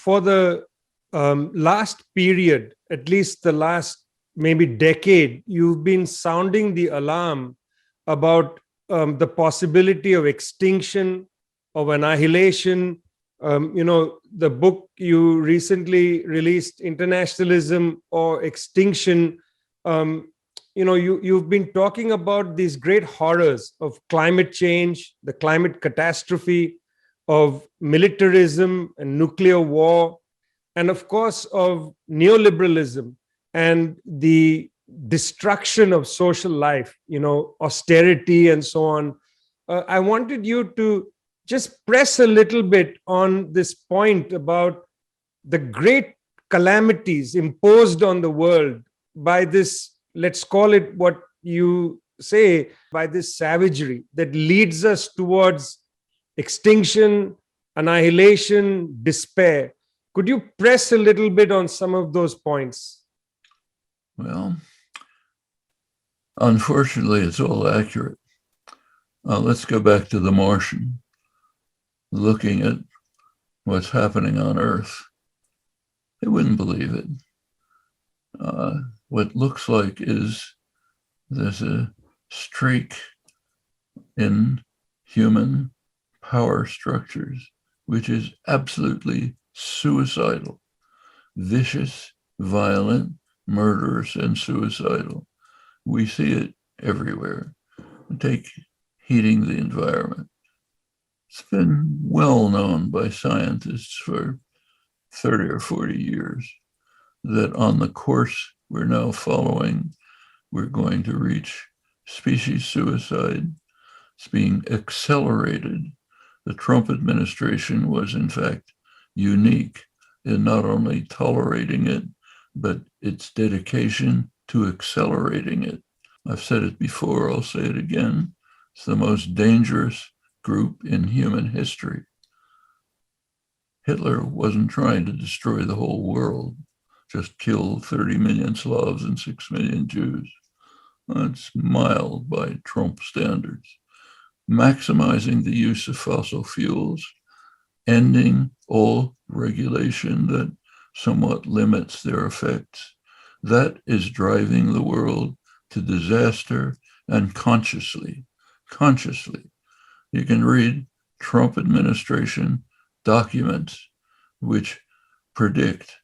for the last period, at least the last maybe decade, you've been sounding the alarm about the possibility of extinction, of annihilation. The book you recently released, Internationalism or Extinction, you've been talking about these great horrors of climate change, the climate catastrophe, of militarism and nuclear war, and of course of neoliberalism and the destruction of social life, austerity and so on. I wanted you to just press a little bit on this point about the great calamities imposed on the world by this, let's call it what you say, by this savagery that leads us towards extinction, annihilation, despair. Could you press a little bit on some of those points? Well, unfortunately, it's all accurate. Let's go back to The Martian, looking at what's happening on Earth. They wouldn't believe it. What looks like is there's a streak in human power structures, which is absolutely suicidal, vicious, violent, murderous, and suicidal. We see it everywhere. Take heating the environment. It's been well known by scientists for 30 or 40 years that on the course we're now following, we're going to reach species suicide. It's being accelerated. The Trump administration was, in fact, unique in not only tolerating it, but its dedication to accelerating it. I've said it before, I'll say it again. It's the most dangerous group in human history. Hitler wasn't trying to destroy the whole world, just kill 30 million Slavs and 6 million Jews. That's mild by Trump standards. Maximizing the use of fossil fuels, ending all regulation that somewhat limits their effects. That is driving the world to disaster, and consciously. You can read Trump administration documents which predict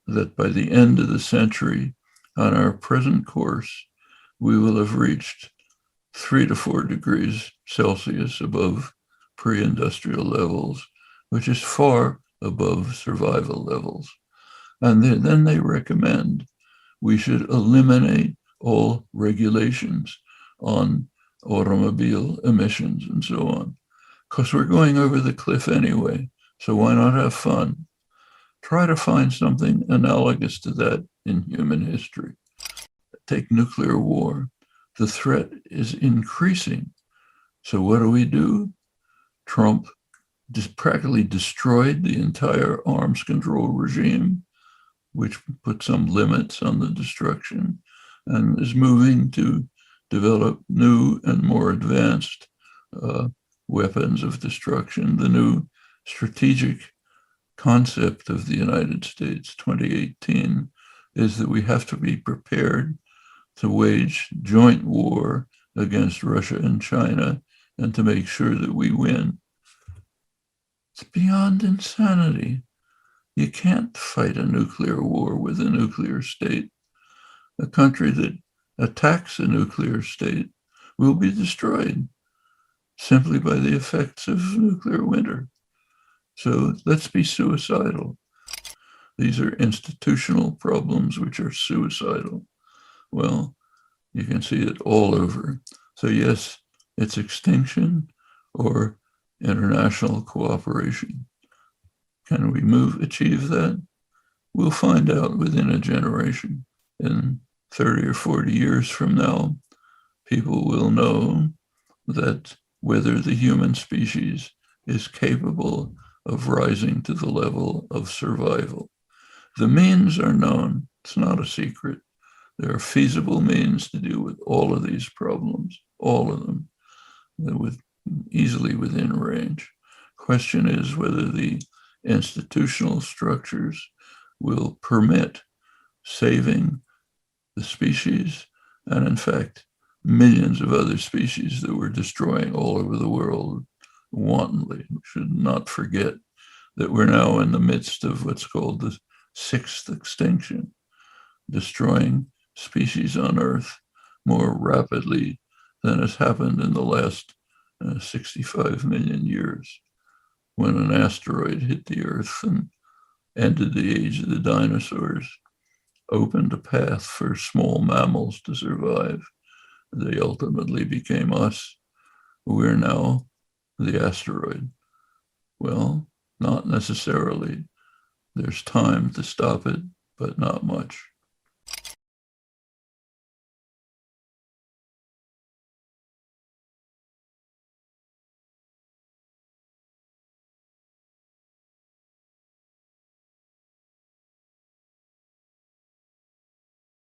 that by the end of the century, on our present course, we will have reached 3 to 4 degrees Celsius above pre-industrial levels, which is far above survival levels. And then they recommend we should eliminate all regulations on automobile emissions and so on, because we're going over the cliff anyway. So why not have fun? Try to find something analogous to that in human history. Take nuclear war. The threat is increasing. So what do? Trump just practically destroyed the entire arms control regime, which put some limits on the destruction, and is moving to develop new and more advanced weapons of destruction. The new strategic concept of the United States, 2018, is that we have to be prepared to wage joint war against Russia and China and to make sure that we win. It's beyond insanity. You can't fight a nuclear war with a nuclear state. A country that attacks a nuclear state will be destroyed simply by the effects of nuclear winter. So let's be suicidal. These are institutional problems which are suicidal. Well, you can see it all over. So yes, it's extinction or international cooperation. Can we achieve that? We'll find out within a generation. In 30 or 40 years from now, people will know that whether the human species is capable of rising to the level of survival. The means are known. It's not a secret. There are feasible means to deal with all of these problems, all of them, easily within range. Question is whether the institutional structures will permit saving the species, and in fact, millions of other species that we're destroying all over the world wantonly. We should not forget that we're now in the midst of what's called the sixth extinction, destroying species on Earth more rapidly than has happened in the last 65 million years, when an asteroid hit the Earth and ended the age of the dinosaurs, opened a path for small mammals to survive. They ultimately became us. We're now the asteroid. Well, not necessarily. There's time to stop it, but not much.